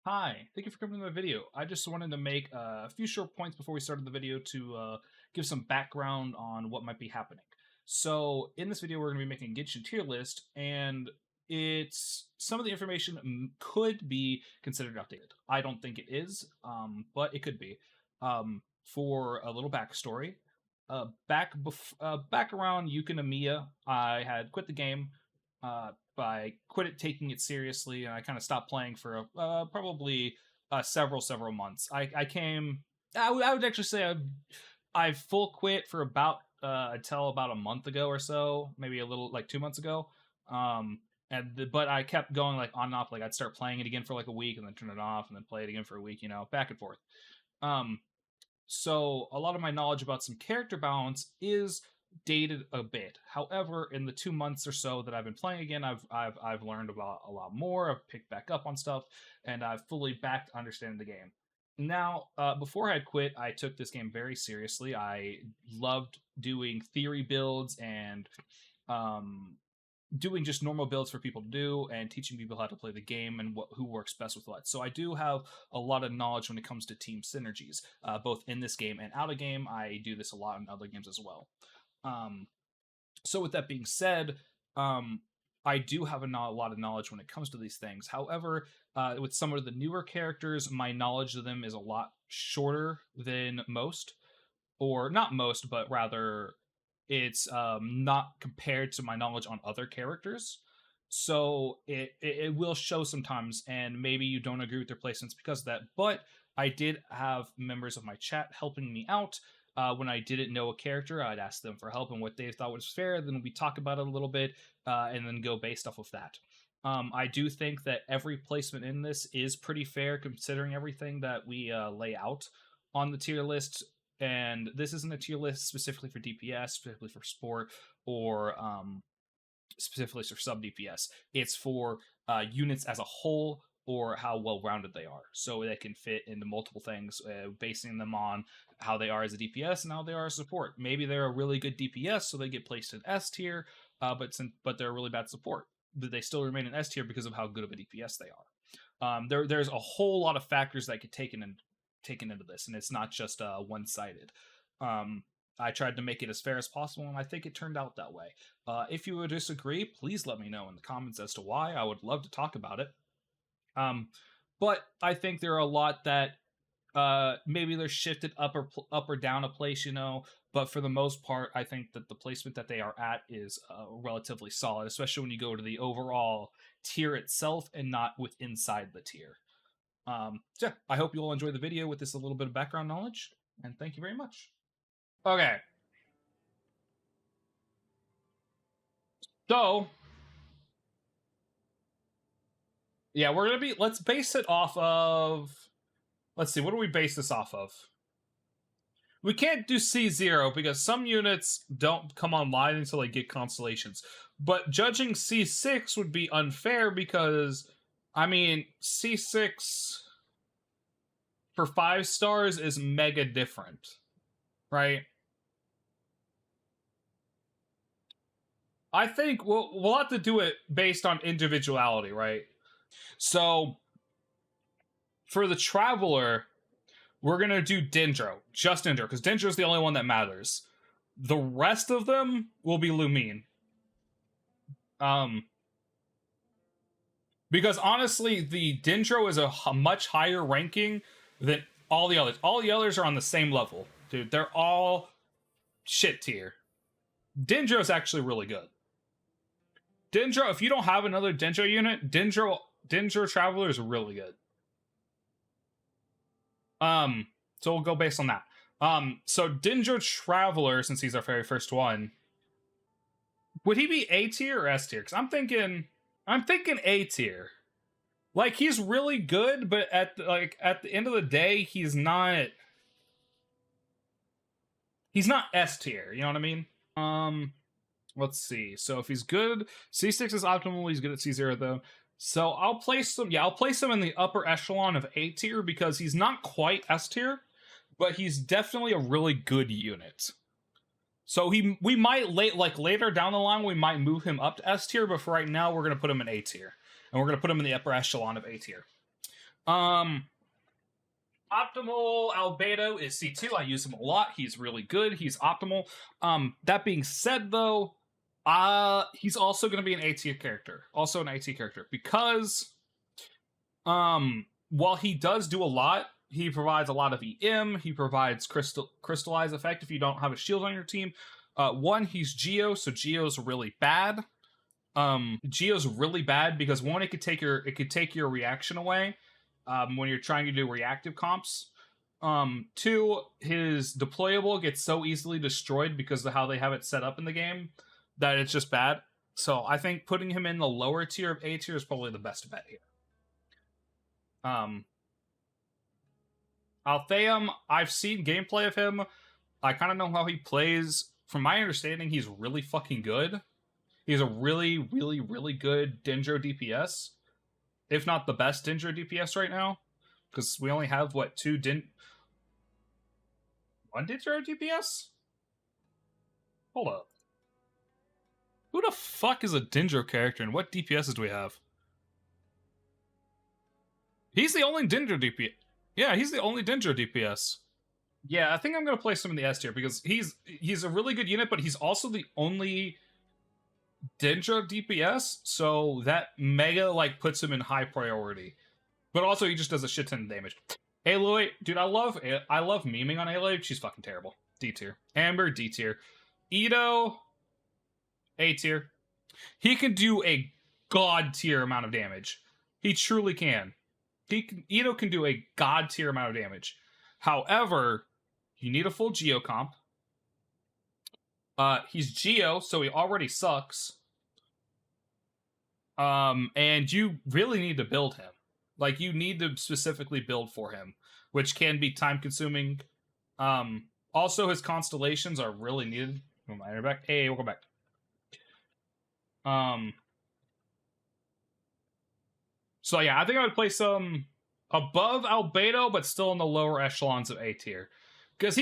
Hi, thank you for coming to my video. I just wanted to make a few short points before we started the video to give some background on what might be happening. So, in this video, we're going to be making a Genshin tier list, and it's some of the information could be considered outdated. I don't think it is, but it could be. For a little backstory, back around Yukon Amiya, I had quit the game. I quit it taking it seriously, and I kind of stopped playing for probably several months. I would actually say I full quit for about until about a month ago or so, maybe a little like 2 months ago. But I kept going like on and off. Like I'd start playing it again for like a week, and then turn it off, and then play it again for a week. Back and forth. Um, so a lot of my knowledge about some character balance is dated a bit. However, in the 2 months or so that I've been playing again, I've learned about a lot more. I've picked back up on stuff, and I've fully back to understanding the game. Now, before I had quit, I took this game very seriously. I loved doing theory builds and doing just normal builds for people to do and teaching people how to play the game and who works best with what. So I do have a lot of knowledge when it comes to team synergies, both in this game and out of game. I do this a lot in other games as well. So with that being said, I do have a lot of knowledge when it comes to these things. However, with some of the newer characters, my knowledge of them is a lot shorter than most, or not most, but rather it's not compared to my knowledge on other characters. So it will show sometimes, and maybe you don't agree with their placements because of that. But I did have members of my chat helping me out. When I didn't know a character, I'd ask them for help and what they thought was fair. Then we talk about it a little bit, and then go based off of that. I do think that every placement in this is pretty fair, considering everything that we lay out on the tier list. And this isn't a tier list specifically for DPS, specifically for sport, or specifically for sub DPS. It's for units as a whole, or how well rounded they are, so they can fit into multiple things, basing them on how they are as a DPS and how they are as support. Maybe they're a really good DPS, so they get placed in S tier, but they're a really bad support. But they still remain in S tier because of how good of a DPS they are. There's a whole lot of factors that get taken into this, and it's not just one-sided. I tried to make it as fair as possible, and I think it turned out that way. If you would disagree, please let me know in the comments as to why. I would love to talk about it. But I think there are a lot that maybe they're shifted up or down a place, But for the most part, I think that the placement that they are at is relatively solid, especially when you go to the overall tier itself and not with inside the tier. So yeah, I hope you all enjoy the video with this a little bit of background knowledge, and thank you very much. Okay. So, yeah, let's base it off of, let's see, what do we base this off of? We can't do C0 because some units don't come online until they get constellations. But judging C6 would be unfair because, I mean, C6 for 5 stars is mega different, right? I think we'll have to do it based on individuality, right? So, for the Traveler, we're going to do Dendro. Just Dendro, because Dendro is the only one that matters. The rest of them will be Lumine. Because honestly, the Dendro is a much higher ranking than all the others. All the others are on the same level. Dude, they're all shit tier. Dendro is actually really good. Dendro, if you don't have another Dendro unit, Dendro Traveler is really good. So we'll go based on that. So Dendro Traveler, since he's our very first one, would he be A tier or S tier? Because I'm thinking A tier. Like, he's really good, but at the end of the day, he's not S tier. You know what I mean? Let's see. So if he's good, C6 is optimal. He's good at C0 though. So I'll place him in the upper echelon of A tier because he's not quite S tier, but he's definitely a really good unit. So we might later down the line we might move him up to S tier, but for right now we're gonna put him in A tier, and we're gonna put him in the upper echelon of A tier. Um, Optimal Albedo is C2. I use him a lot. He's really good. He's optimal. That being said, though, he's also going to be an A tier character. Also an A tier character because, while he does do a lot, he provides a lot of EM. He provides crystallize effect if you don't have a shield on your team. One, he's Geo, so Geo's really bad. Geo's really bad because one, it could take your reaction away. When you're trying to do reactive comps. Two, his deployable gets so easily destroyed because of how they have it set up in the game that it's just bad. So I think putting him in the lower tier of A tier is probably the best bet here. Altheum, I've seen gameplay of him. I kind of know how he plays. From my understanding, he's really fucking good. He's a really, really, really good Dendro DPS. If not the best Dendro DPS right now. Because we only have, what, one Dendro DPS? Hold up. Who the fuck is a Dendro character and what DPSs do we have? He's the only Dendro DPS. Yeah, he's the only Dendro DPS. Yeah, I think I'm going to place him in the S tier because he's a really good unit, but he's also the only Dendro DPS, so that mega puts him in high priority. But also he just does a shit ton of damage. Aloy, dude, I love memeing on Aloy. She's fucking terrible. D tier. Amber, D tier. Ito, A tier. He can do a god tier amount of damage. He truly can. Ito can do a god tier amount of damage. However, you need a full Geo comp. He's Geo, so he already sucks. And you really need to build him. You need to specifically build for him, which can be time consuming. Also, his constellations are really needed. Back. Hey, welcome back. So yeah, I think I would place him above Albedo, but still in the lower echelons of A tier. Because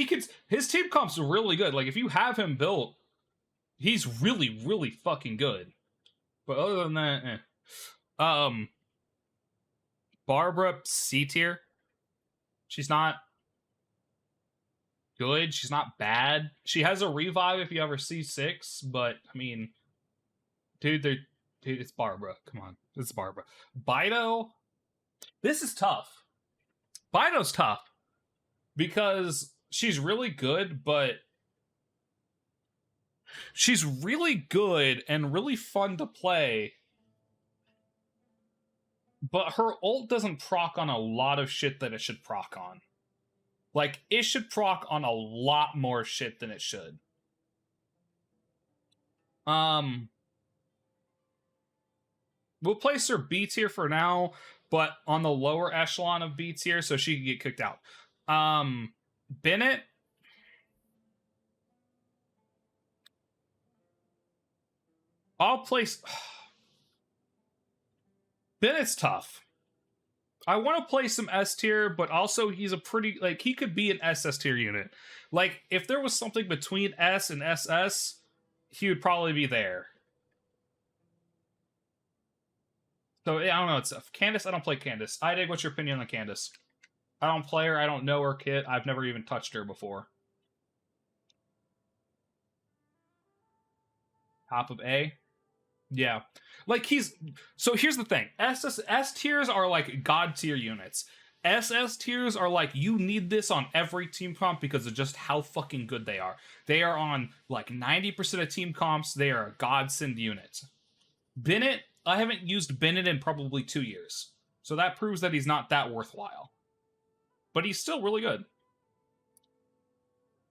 his team comp's really good. If you have him built, he's really, really fucking good. But other than that, Barbara, C tier. She's not good. She's not bad. She has a revive if you ever C6, but, I mean, dude, it's Barbara. Come on. It's Barbara. Bido, this is tough. Bido's tough. Because she's really good, but she's really good and really fun to play. But her ult doesn't proc on a lot of shit that it should proc on. It should proc on a lot more shit than it should. We'll place her B tier for now, but on the lower echelon of B tier, so she can get kicked out. Bennett. I'll place... Bennett's tough. I want to play some S tier, but also he's a pretty... he could be an SS tier unit. If there was something between S and SS, he would probably be there. So, yeah, I don't know. It's Candace, I don't play Candace. Idig, what's your opinion on Candace? I don't play her. I don't know her kit. I've never even touched her before. Top of A? Yeah. So here's the thing. S tiers are god tier units. SS tiers are you need this on every team comp because of just how fucking good they are. They are on 90% of team comps. They are a godsend unit. Bennett, I haven't used Bennett in probably 2 years. So that proves that he's not that worthwhile. But he's still really good.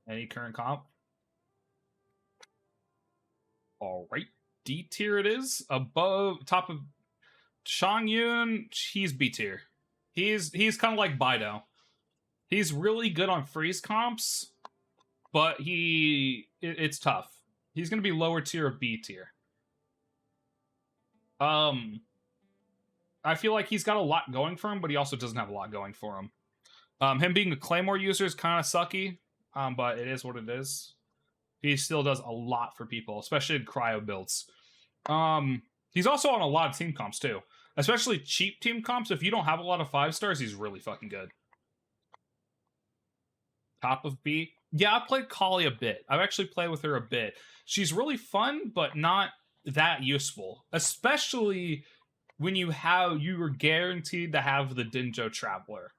Any current comp? Alright. D tier it is. Top of Shang Yun, he's B tier. He's kind of like Bido. He's really good on freeze comps, but it's tough. He's going to be lower tier of B tier. I feel like he's got a lot going for him, but he also doesn't have a lot going for him. Him being a Claymore user is kind of sucky, but it is what it is. He still does a lot for people, especially in cryo builds. He's also on a lot of team comps, too. Especially cheap team comps. If you don't have a lot of 5 stars, he's really fucking good. Top of B. Yeah, I've played Kali a bit. I've actually played with her a bit. She's really fun, but not that useful. Especially when you were guaranteed to have the Dinjo Traveler.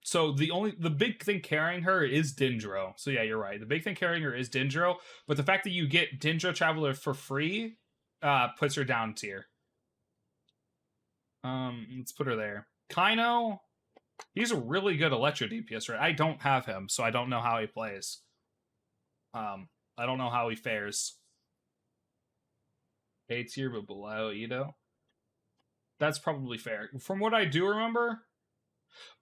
So the big thing carrying her is Dindro. So yeah, you're right. The big thing carrying her is Dindro, but the fact that you get Dindro Traveler for free puts her down tier. Let's put her there. Kaino, he's a really good Electro DPS, right? I don't have him, so I don't know how he plays. I don't know how he fares. A tier, but below Ito. That's probably fair. From what I do remember,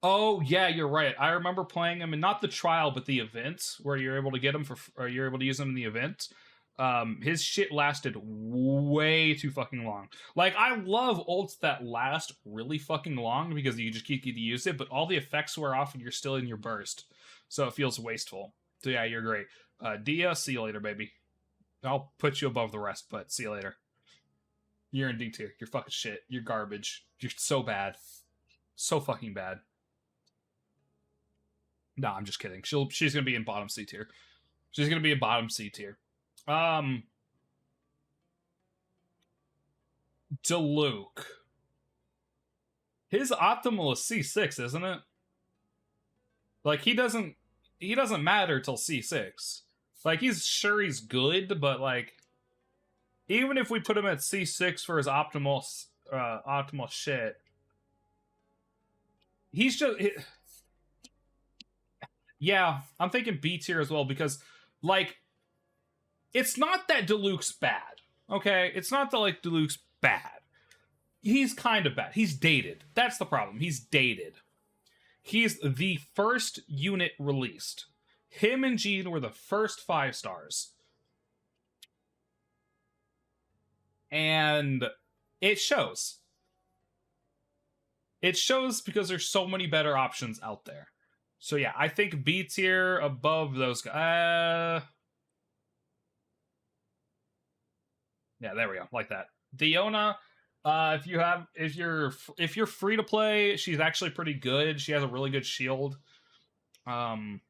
oh yeah, you're right. I remember playing him, and not the trial, but the event where you're able to get him or you're able to use him in the event. His shit lasted way too fucking long. Like, I love ults that last really fucking long because you just keep getting to use it, but all the effects wear off and you're still in your burst, so it feels wasteful. So yeah, you're great. Dia, see you later, baby. I'll put you above the rest, but see you later. You're in D tier. You're fucking shit. You're garbage. You're so bad. So fucking bad. No, I'm just kidding. She's gonna be in bottom C tier. She's gonna be in bottom C tier. Diluc. His optimal is C6, isn't it? Like, he doesn't matter till C6. Like, he's good, but like, even if we put him at C6 for his optimal shit, he's just yeah, I'm thinking B tier as well, because like, it's not that Diluc's bad. Okay? It's not that like Diluc's bad. He's kind of bad. He's dated. That's the problem. He's dated. He's the first unit released. Him and Jean were the first 5 stars. And it shows. It shows because there's so many better options out there. So yeah, I think B tier above those guys. Yeah, there we go, like that. Diona, if you're free to play, she's actually pretty good. She has a really good shield. I'd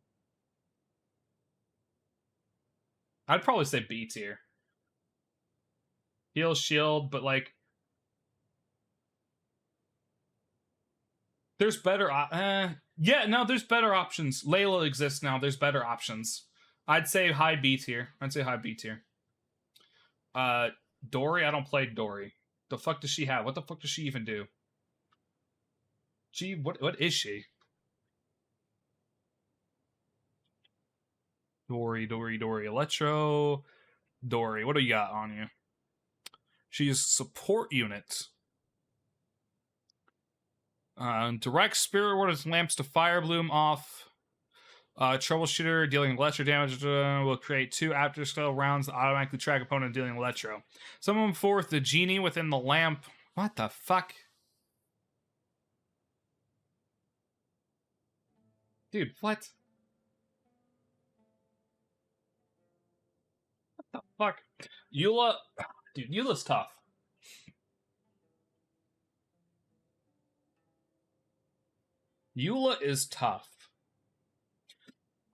probably say B tier. Heal shield, but like, there's better. Yeah, no, there's better options. Layla exists now. There's better options. I'd say high B tier. Dory, I don't play Dory. The fuck does she have? What the fuck does she even do? What is she? Dory, Electro. Dory, what do you got on you? She's support unit. Direct Spirit Ward its lamps to Fire Bloom off. Troubleshooter dealing electro damage will create 2 after skill rounds that automatically track opponent dealing electro. Summon forth the genie within the lamp. What the fuck? Dude, what? What the fuck? Eula. Dude, Eula's tough. Eula is tough.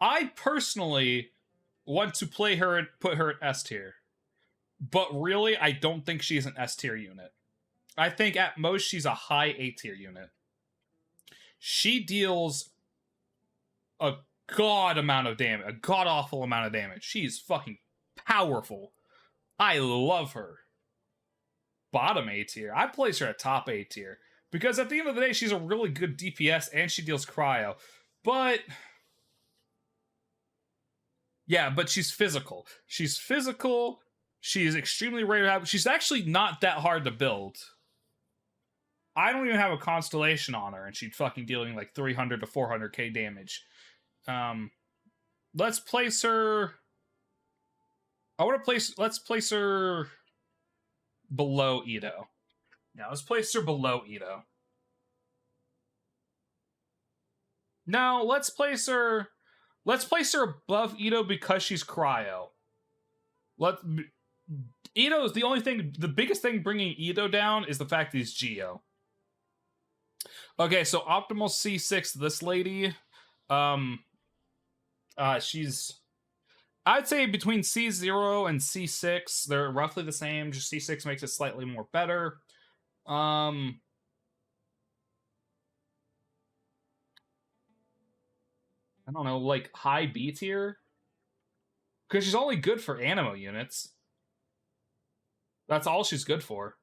I personally want to play her and put her at S tier. But really, I don't think she's an S tier unit. I think at most she's a high A tier unit. She deals a god awful amount of damage. She's fucking powerful. I love her. Bottom A tier. I'd place her at top A tier. Because at the end of the day, she's a really good DPS and she deals cryo. But yeah, but she's physical. She's extremely rare to have. She's actually not that hard to build. I don't even have a constellation on her, and she's fucking dealing like 300 to 400k damage. Let's place her. Let's place her below Ito. Yeah, let's place her below Ito. No, let's place her above Ito because she's cryo. Ito is the only thing. The biggest thing bringing Ito down is the fact that he's Geo. Okay, so optimal C6. This lady, she's. I'd say between C0 and C6, they're roughly the same. Just C6 makes it slightly more better. I don't know, like high B tier, because she's only good for animo units. That's all she's good for.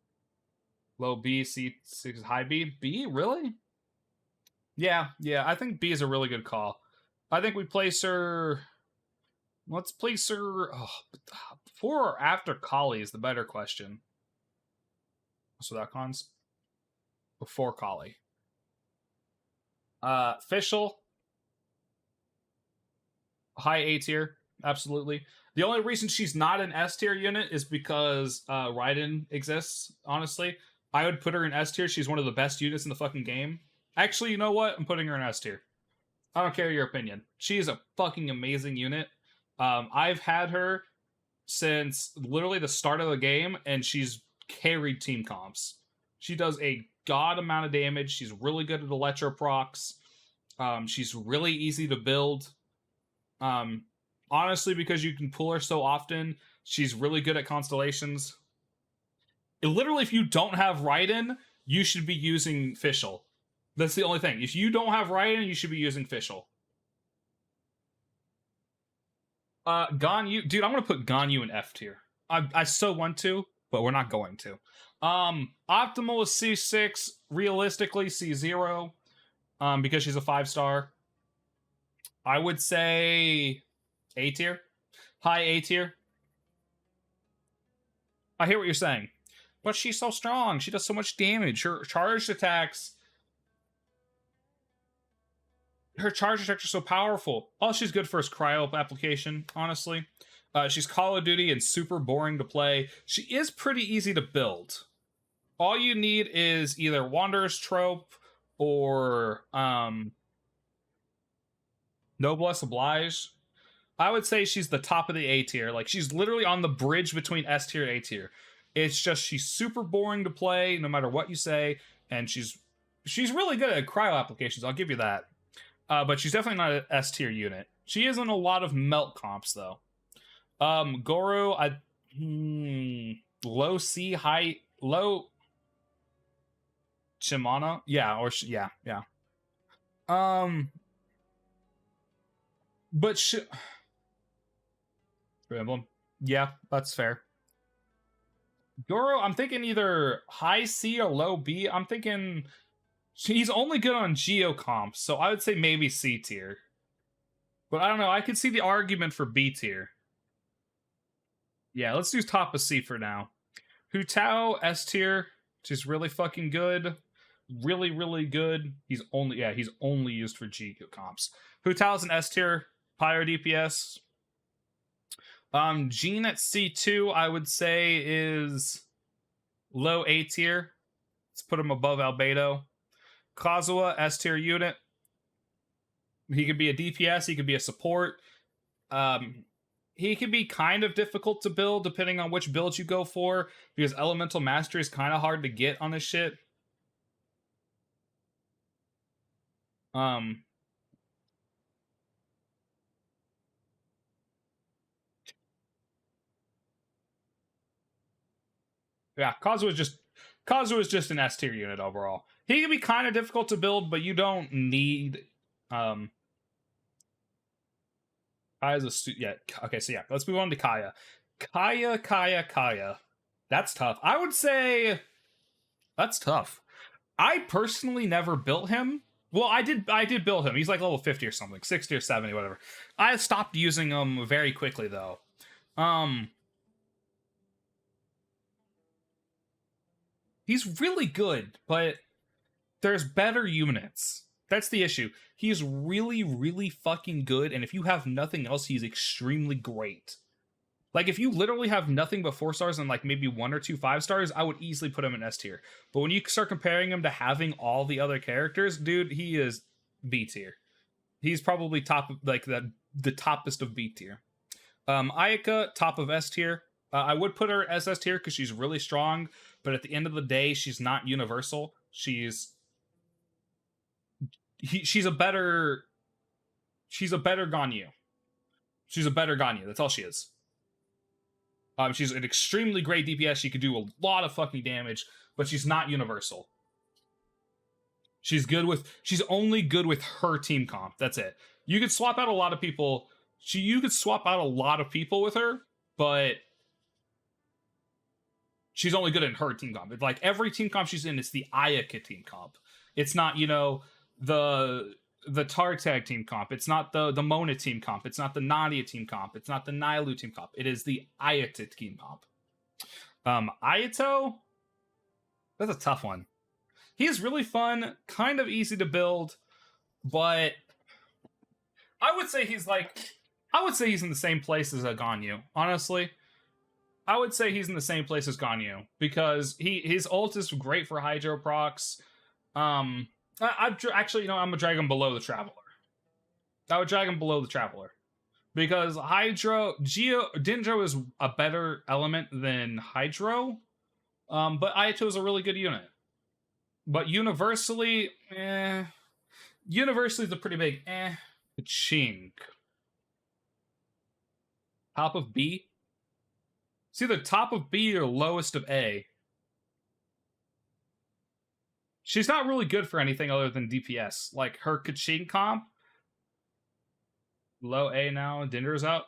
Low B, C6, high B. B, really? Yeah, I think B is a really good call. I think we place her... Let's place her... before or after Kali is the better question. So that cons? Before Kali. Fischl. High A tier. Absolutely. The only reason she's not an S tier unit is because Raiden exists, honestly. I would put her in S tier. She's one of the best units in the fucking game. Actually, you know what? I'm putting her in S tier. I don't care your opinion. She is a fucking amazing unit. I've had her since literally the start of the game, and she's carried team comps. She does a god amount of damage. She's really good at electro procs. She's really easy to build. Honestly, because you can pull her so often, she's really good at constellations. Literally, if you don't have Raiden, you should be using Fischl. That's the only thing. If you don't have Raiden, you should be using Fischl. Ganyu, dude, I'm gonna put Ganyu in F tier. I so want to, but we're not going to. Optimal is C6, realistically C0, because she's a 5-star. I would say A tier, high A tier. I hear what you're saying, but she's so strong. She does so much damage. Her charged attacks. Her charge attacks are so powerful. All she's good for is cryo application, honestly. She's Call of Duty and super boring to play. She is pretty easy to build. All you need is either Wanderer's Trope or Noblesse Oblige. I would say she's the top of the A tier. Like, she's literally on the bridge between S tier and A tier. It's just she's super boring to play, no matter what you say, and she's really good at cryo applications, I'll give you that. But she's definitely not an S tier unit. She is in a lot of melt comps, though. Goro, low C, high, low Shimano? Yeah, or, yeah. But Emblem. Yeah, that's fair. Goro, I'm thinking either high C or low B. I'm thinking he's only good on Geo comps, so I would say maybe C tier. But I don't know, I could see the argument for B tier. Yeah, let's do top of C for now. Hu Tao, S tier, which is really fucking good. Really, really good. He's only used for Geo comps. Hu Tao's an S tier, pyro DPS. Jean at C2, I would say, is low A tier. Let's put him above Albedo. Kazuha, S tier unit. He could be a DPS, he could be a support. He could be kind of difficult to build depending on which build you go for, because Elemental Mastery is kind of hard to get on this shit. Yeah, Kazuha is just an S tier unit overall. He can be kind of difficult to build, but you don't need Kaya's okay, so yeah, let's move on to Kaya. Kaya. That's tough. I would say that's tough. I personally never built him. Well, I did build him. He's like level 50 or something, 60 or 70, whatever. I stopped using him very quickly though. He's really good, but there's better units. That's the issue. He's really, really fucking good, and if you have nothing else, he's extremely great. Like, if you literally have nothing but 4 stars and, like, maybe 1 or 2 5 stars, I would easily put him in S tier. But when you start comparing him to having all the other characters, dude, he is B tier. He's probably top, like, the toppest of B tier. Ayaka, top of S tier. I would put her as S tier because she's really strong, but at the end of the day, she's not universal. She's a better Ganyu. She's a better Ganyu. That's all she is. She's an extremely great DPS. She could do a lot of fucking damage, but she's not universal. She's only good with her team comp. That's it. You could swap out a lot of people. You could swap out a lot of people with her, but she's only good in her team comp. It's like every team comp she's in, it's the Ayaka team comp. It's not, the Tartag team comp. It's not the Mona team comp. It's not the Nadia team comp. It's not the Nailu team comp. It is the Ayato team comp. Ayato, that's a tough one. He's really fun, kind of easy to build, but I would say he's in the same place as a Ganyu, honestly. I would say he's in the same place as Ganyu because his ult is great for Hydro procs. I'm gonna drag him below the Traveler. I would drag him below the Traveler because Dendro is a better element than Hydro, but Ayato is a really good unit. But universally, universally, it's a pretty big chink. Top of B. It's either top of B or lowest of A. She's not really good for anything other than DPS. Like her Kaching comp. Low A now. Dinder's out.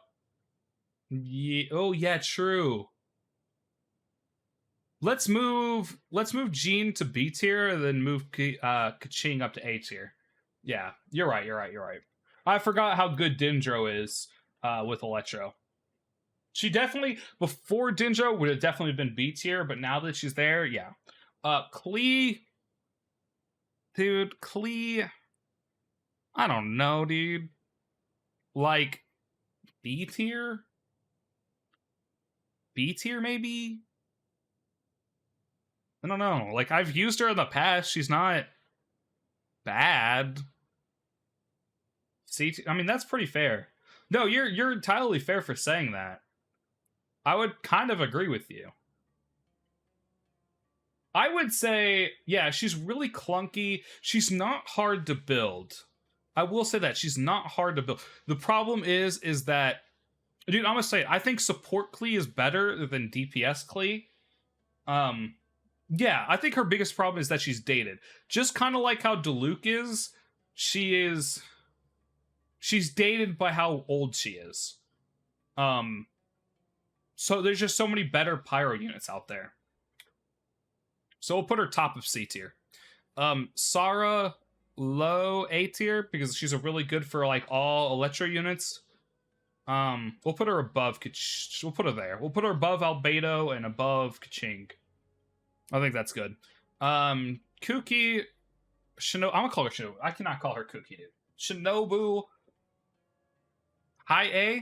Yeah, oh yeah, true. Let's move Jean to B tier, and then move Kaching up to A tier. Yeah, you're right. I forgot how good Dendro is with Electro. She definitely, before Dendro, would have definitely been B tier, but now that she's there, yeah. Klee... Dude, Klee... I don't know, dude. Like, B tier? B tier, maybe? I don't know. Like, I've used her in the past. She's not bad. I mean, that's pretty fair. No, you're entirely fair for saying that. I would kind of agree with you. I would say, yeah, she's really clunky. She's not hard to build. I will say that. She's not hard to build. The problem is that, dude, I'm gonna say it. I think support Klee is better than DPS Klee. Yeah, I think her biggest problem is that she's dated. Just kind of like how Diluc is. She's dated by how old she is. So there's just so many better pyro units out there. So we'll put her top of C tier. Sarah, low A tier, because she's a really good for like all Electro units. We'll put her above we'll put her there. We'll put her above Albedo and above Kaching. I think that's good. Kuki, Shinobu. I'm gonna call her Shinobu. I cannot call her Kuki, dude. Shinobu, high A.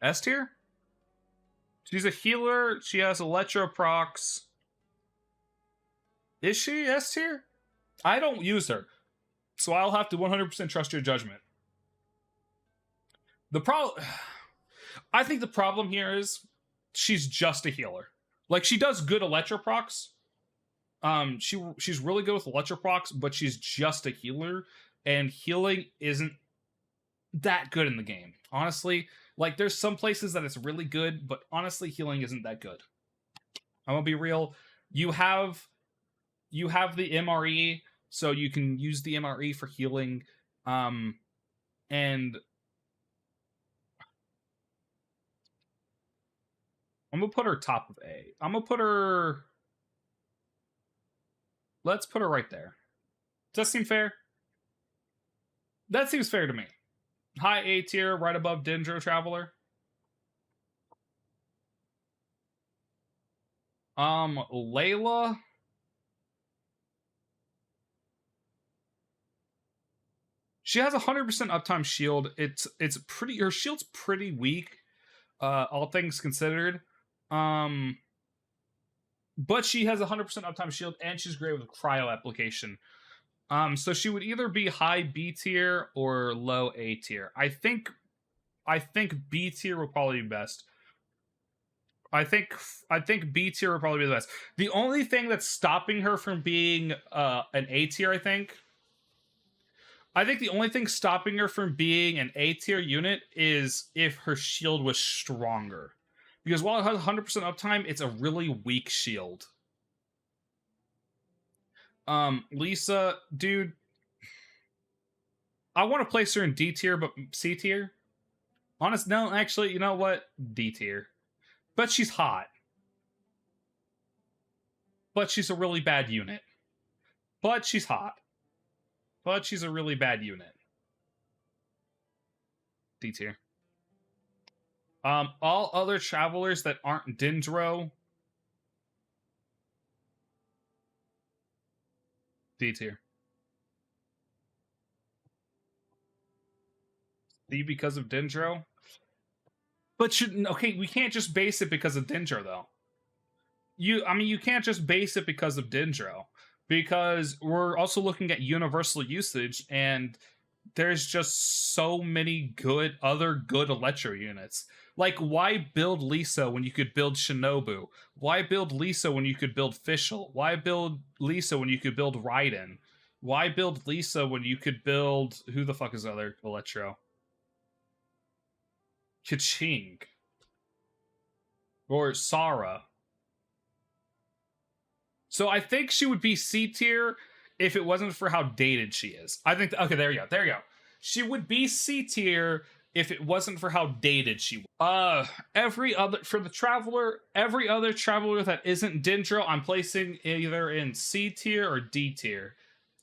S tier? She's a healer. She has Electro procs. Is she S tier? I don't use her, so I'll have to 100% trust your judgment. I think the problem here is she's just a healer. Like, she does good Electro procs. She's really good with Electro procs, but she's just a healer, and healing isn't that good in the game. Honestly, like, there's some places that it's really good, but honestly, healing isn't that good. I'm gonna be real. You have the MRE, so you can use the MRE for healing, and I'm gonna put her top of A. Let's put her right there. Does that seem fair? That seems fair to me. High A tier, right above Dendro Traveler. Layla. She has 100% uptime shield. It's pretty. Her shield's pretty weak, all things considered. But she has 100% uptime shield, and she's great with cryo application. So she would either be high B tier or low A tier. I think I think B tier will probably be best. I think B tier would probably be the best. The only thing that's stopping her from being an A tier, I think the only thing stopping her from being an A tier unit is if her shield was stronger. Because while it has 100% uptime, it's a really weak shield. Lisa, dude, I want to place her in D tier, but C tier. No, actually, you know what? D tier. But she's hot. But she's a really bad unit. But she's hot. But she's a really bad unit. D tier. All other travelers that aren't Dendro. D tier. D because of Dendro. But okay, we can't just base it because of Dendro though. You can't just base it because of Dendro, because we're also looking at universal usage, and there's just so many other good Electro units. Like, why build Lisa when you could build Shinobu? Why build Lisa when you could build Fischl? Why build Lisa when you could build Raiden? Why build Lisa when you could build... Who the fuck is other Electro? Kaching. Or Sarah. So I think she would be C tier if it wasn't for how dated she is. I think... Okay, there you go. She would be C tier if it wasn't for how dated she was. Every other traveler that isn't Dendro, I'm placing either in C tier or D tier.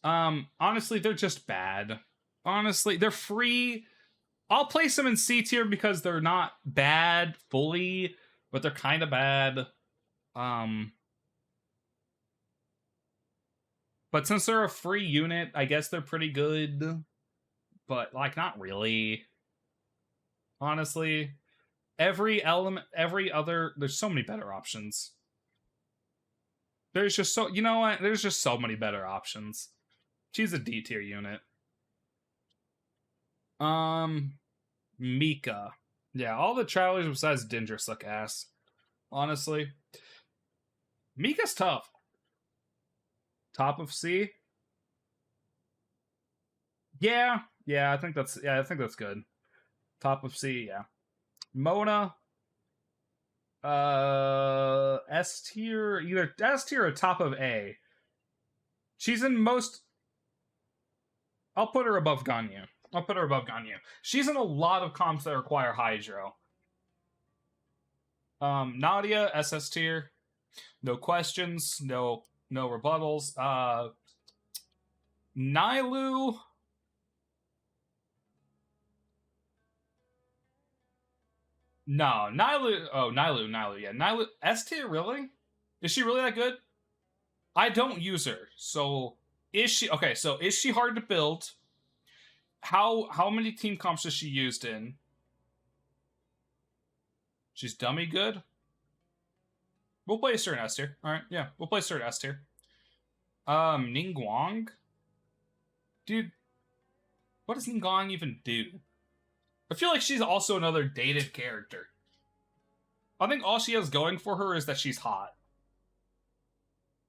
Honestly, they're just bad. Honestly, they're free. I'll place them in C tier because they're not bad fully, but they're kind of bad. But since they're a free unit, I guess they're pretty good. But, like, not really. Honestly. There's so many better options. There's just so... You know what? There's just so many better options. She's a D tier unit. Mika. Yeah, all the travelers besides Dendro suck ass. Honestly. Mika's tough. Top of C? Yeah, I think that's good. Top of C, yeah. Mona, S tier, either S tier or top of A. She's in most... I'll put her above Ganyu. She's in a lot of comps that require Hydro. Nadia, SS tier. No questions, no rebuttals. Nailu. No, Nailu. Oh, Nailu. Yeah, Nailu. S tier, really? Is she really that good? I don't use her, so is she okay? So is she hard to build? How many team comps has she used in? She's dummy good. We'll place her in S tier. All right, yeah, we'll place her in S tier. Ningguang, dude, what does Ningguang even do? I feel like she's also another dated character. I think all she has going for her is that she's hot.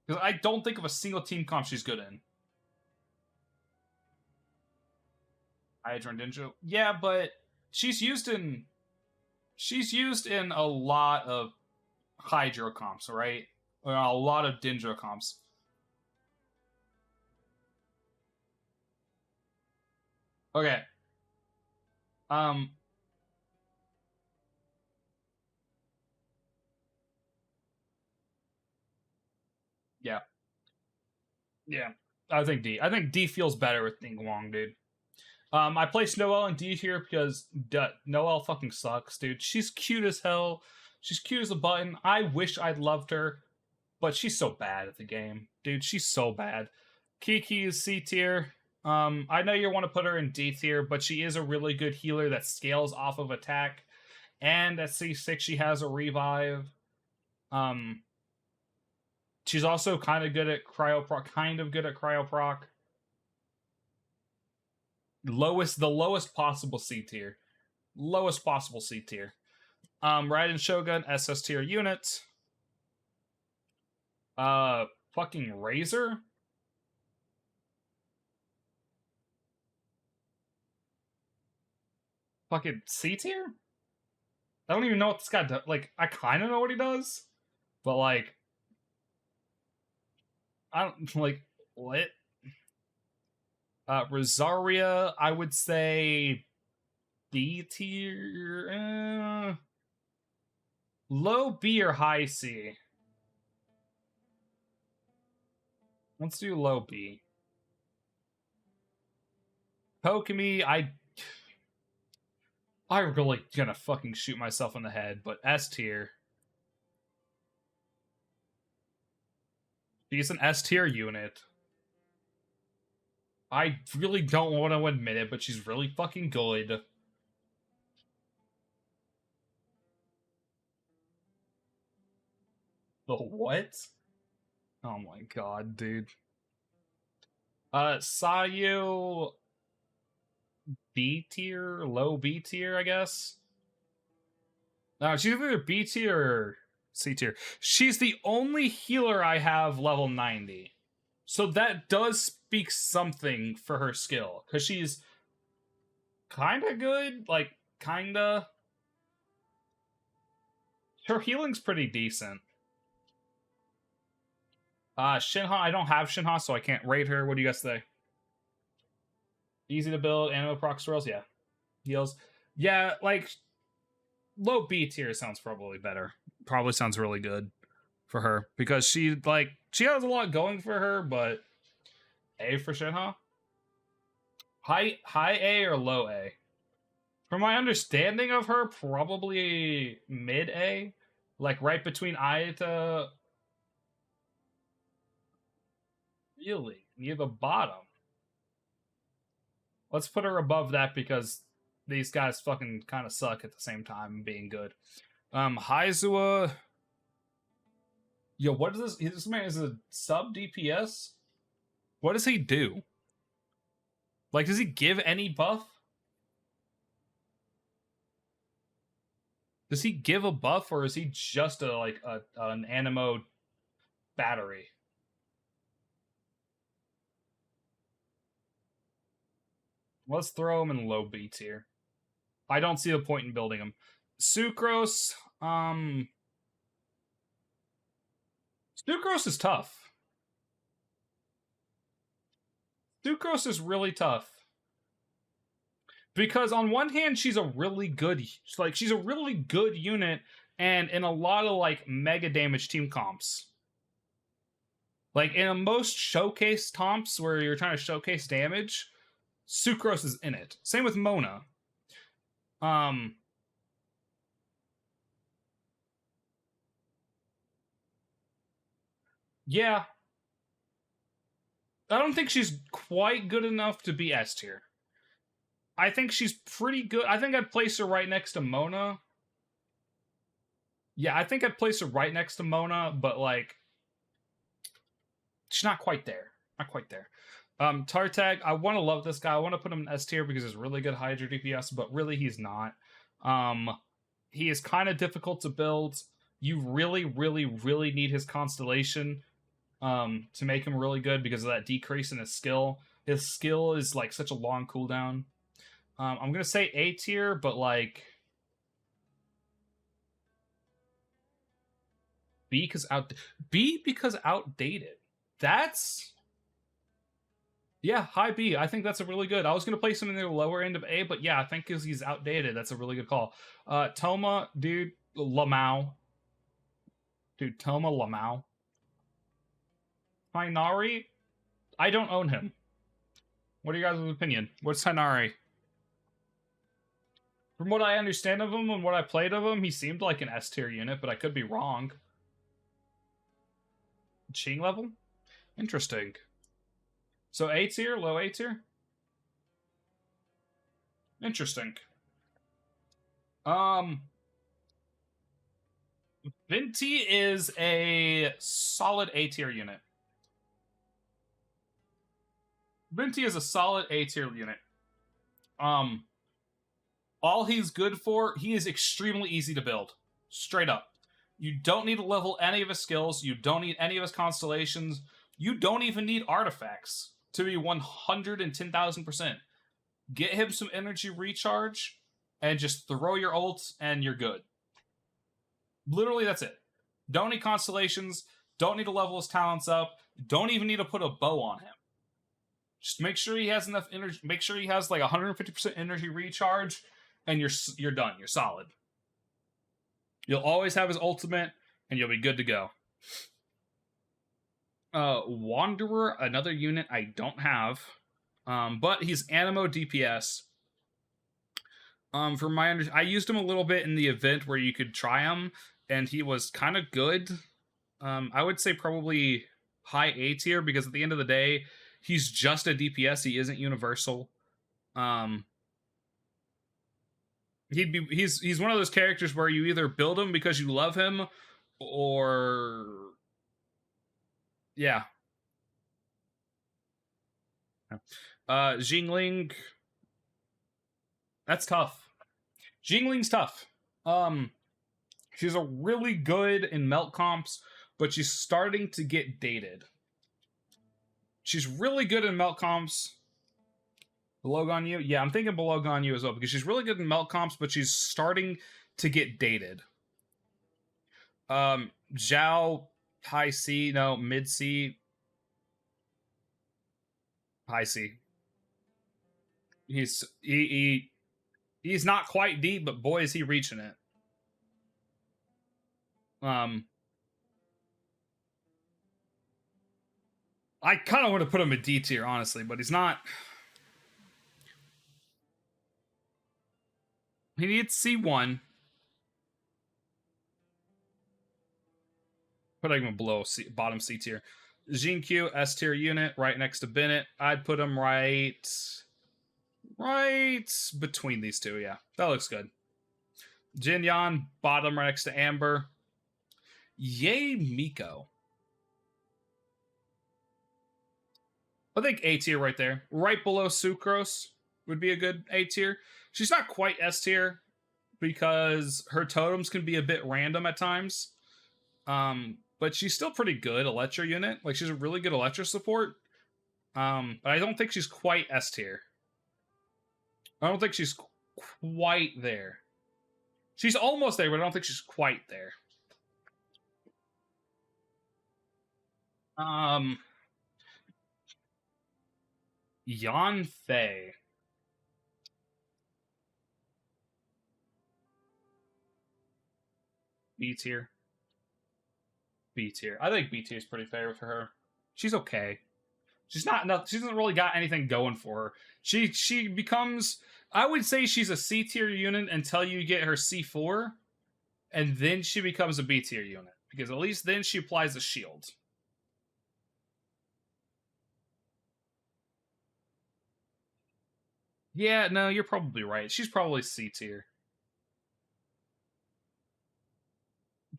Because I don't think of a single team comp she's good in. Hydra Ninja. Yeah, but she's used in a lot of Hydro comps, right? Or a lot of Dendro comps. Okay. Yeah. Yeah. I think D. I think D feels better with Ningguang, dude. I placed Noelle in D here because Noelle fucking sucks, dude. She's cute as hell. She's cute as a button. I wish I'd loved her, but she's so bad at the game, dude. She's so bad. Kiki is C tier. I know you want to put her in D tier, but she is a really good healer that scales off of attack. And at C6, she has a revive. She's also kind of good at cryoproc. The lowest possible C tier. lowest possible C tier. Raiden Shogun, SS tier unit. Fucking Razor. Fucking C tier? I don't even know what this guy does. Like, I kind of know what he does, but like, I don't like what. Rosaria, I would say B tier, low B or high C. Let's do low B. Pokemon, I'm really gonna fucking shoot myself in the head, but S tier. She's an S tier unit. I really don't want to admit it, but she's really fucking good. The what? Oh my god, dude. Sayu B tier, low B tier, I guess. No, she's either B tier or C tier. She's the only healer I have level 90. So that does speak something for her skill. Because she's kinda good. Like, kinda. Her healing's pretty decent. Shinha, I don't have Shinha, so I can't rate her. What do you guys say? Easy to build, animo proc swirls, yeah. Heals. Yeah, like, low B tier sounds probably better. Probably sounds really good for her. Because she has a lot going for her, but A for Shinha? High A or low A? From my understanding of her, probably mid A. Like, right between Ayata. Really? Near the bottom. Let's put her above that because these guys fucking kind of suck at the same time being good. Haizua. Yo, what is this? This man is a sub DPS? What does he do? Like, does he give any buff? Does he give a buff, or is he just an animo battery? Let's throw him in low B tier. I don't see the point in building him. Sucrose, Sucrose is tough. Sucrose is really tough. Because on one hand, she's a really good unit, and in a lot of like mega damage team comps. Like in most showcase comps where you're trying to showcase damage, Sucrose is in it. Same with Mona. Yeah. I don't think she's quite good enough to be S tier. I think she's pretty good. I think I'd place her right next to Mona. Yeah, I think I'd place her right next to Mona, but like she's not quite there. Not quite there. Tartag, I want to love this guy. I want to put him in S tier because he's really good Hydra DPS, but really he's not. He is kind of difficult to build. You really, really, really need his constellation to make him really good because of that decrease in his skill. His skill is like such a long cooldown. I'm gonna say A tier, but like B because outdated. That's high B. I think that's a really good. I was gonna place him in the lower end of A, but yeah, I think because he's outdated, that's a really good call. Toma, dude, Lamau. Dude, Toma Lamau. Hinari, I don't own him. What are you guys' opinion? What's Hinari? From what I understand of him and what I played of him, he seemed like an S tier unit, but I could be wrong. Ching level? Interesting. So A tier, low A tier? Interesting. Venti is a solid A tier unit. Venti is a solid A tier unit. All he's good for, he is extremely easy to build. Straight up. You don't need to level any of his skills. You don't need any of his constellations. You don't even need artifacts to be 110,000%. Get him some energy recharge and just throw your ults and you're good. Literally, that's it. Don't need constellations. Don't need to level his talents up. Don't even need to put a bow on him. Just make sure he has enough energy. Make sure he has like 150% energy recharge, and you're done. You're solid. You'll always have his ultimate, and you'll be good to go. Wanderer, another unit I don't have, but he's Animo DPS. From my I used him a little bit in the event where you could try him, and he was kind of good. I would say probably high A tier, because at the end of the day, he's just a DPS. He isn't universal. He's one of those characters where you either build him because you love him, or yeah. Jingling, that's tough. Jingling's tough. She's a really good in melt comps, but she's starting to get dated. She's really good in melt comps. Below Ganyu? Yeah, I'm thinking below Ganyu as well, because she's really good in melt comps, but she's starting to get dated. Zhao, high C, no, mid C. High C. He's not quite deep, but boy is he reaching it. I kind of want to put him a D tier, honestly, but he's not. He needs C1. Putting him below bottom C tier. Jinkyu, S tier unit, right next to Bennett. I'd put him right between these two. Yeah, that looks good. Jin Yan, bottom right next to Amber. Yay, Miko. I think A tier right there. Right below Sucrose would be a good A tier. She's not quite S tier because her totems can be a bit random at times. But she's still pretty good Electra unit. Like, she's a really good Electra support. But I don't think she's quite S tier. I don't think she's quite there. She's almost there, but I don't think she's quite there. Yan Fei. B tier. B tier. I think B tier is pretty fair for her. She's okay. She's not enough. She doesn't really got anything going for her. She becomes. I would say she's a C tier unit until you get her C4, and then she becomes a B tier unit, because at least then she applies a shield. Yeah, no, you're probably right. She's probably C tier.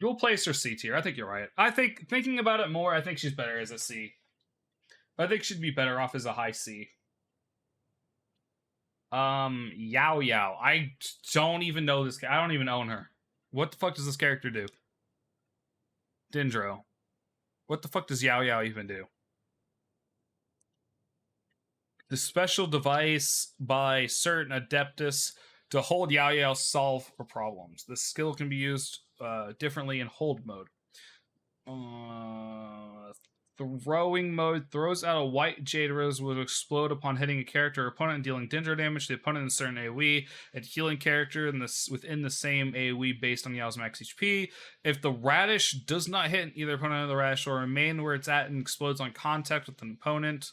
We'll place her C tier. I think you're right. I think, thinking about it more, I think she's better as a C. I think she'd be better off as a high C. Yao Yao. I don't even know this. I don't even own her. What the fuck does this character do? Dendro. What the fuck does Yao Yao even do? The special device by certain Adeptus to hold Yao Yao solve for problems. This skill can be used differently in hold mode. Throwing mode throws out a white Jade Rose, will explode upon hitting a character or opponent, dealing Dendro damage to the opponent in a certain AoE, and healing character within the same AoE based on Yao's max HP. If the radish does not hit either opponent or the radish, or remain where it's at and explodes on contact with an opponent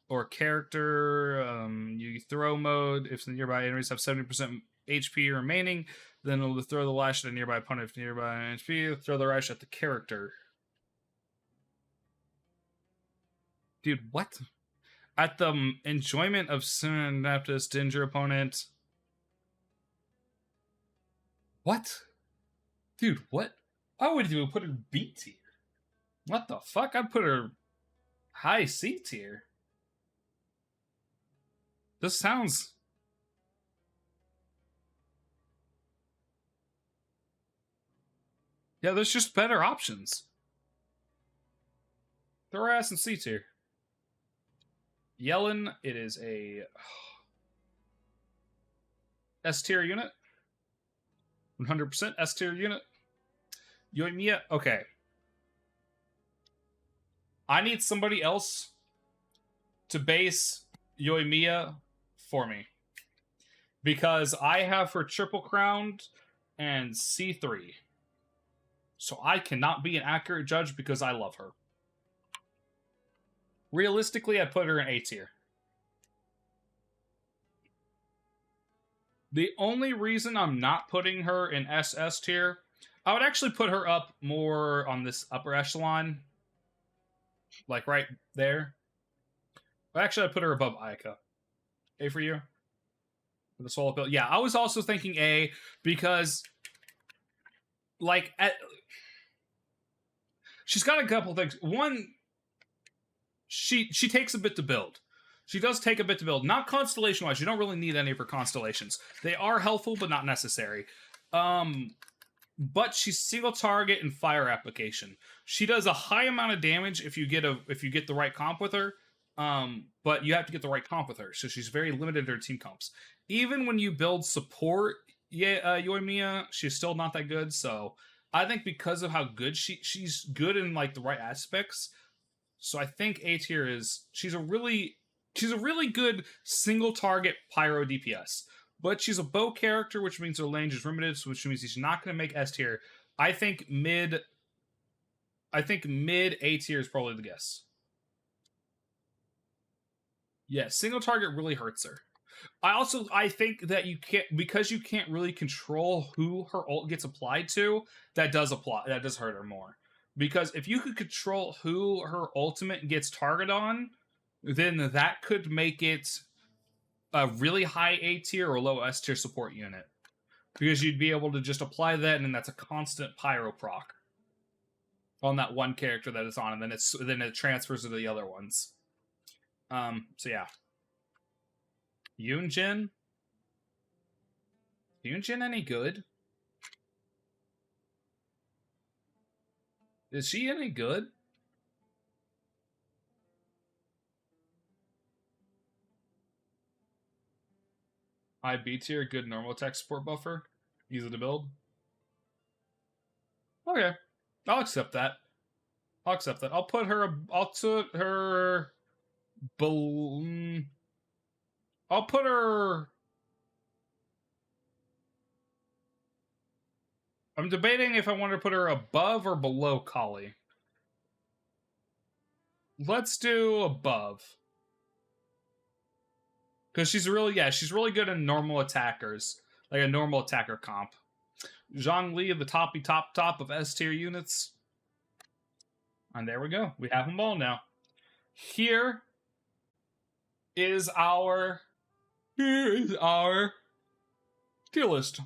or character, you throw mode. If the nearby enemies have 70% HP remaining, then it'll throw the lash at a nearby opponent. If nearby HP, throw the lash at the character. Dude, what? At the enjoyment of Synaptus Danger opponent. What? Dude, what? I would even put her B tier. What the fuck? I'd put her high C tier. This sounds... Yeah, there's just better options. Throw her ass in C tier. Yellen, it is a S tier unit. 100% S tier unit. Yoimiya, okay. I need somebody else to base Yoimiya for me. Because I have her triple crowned and C3. So I cannot be an accurate judge because I love her. Realistically, I'd put her in A tier. The only reason I'm not putting her in SS tier, I would actually put her up more on this upper echelon. Like right there. But actually, I'd put her above Ayaka. A for you? For the solo build. Yeah, I was also thinking A because, like, she's got a couple things. One, she takes a bit to build. She does take a bit to build. Not constellation-wise. You don't really need any of her constellations. They are helpful, but not necessary. But she's single target and fire application. She does a high amount of damage if you get the right comp with her. But you have to get the right comp with her, so she's very limited in her team comps. Even when you build support, Yoimiya, she's still not that good. So I think because of how good she's good in like the right aspects. So I think A tier is she's a really good single target pyro DPS. But she's a bow character, which means her range is limited, which means she's not going to make S tier. I think mid A tier is probably the guess. Yeah, single target really hurts her. I think that you can't really control who her ult gets applied to. That does hurt her more. Because if you could control who her ultimate gets targeted on, then that could make it a really high A tier or low S tier support unit. Because you'd be able to just apply that, and then that's a constant pyro proc on that one character that it's on, and then it transfers to the other ones. So yeah. Yunjin? Yunjin any good? Is she any good? High B tier, good normal attack support buffer. Easy to build. Okay. I'll accept that. I'll put her I'll put her I'm debating if I want to put her above or below Kali. Let's do above. Because she's really good in normal attackers. Like a normal attacker comp. Zhongli, the top of S tier units. And there we go. We have them all now. Here is our tier list.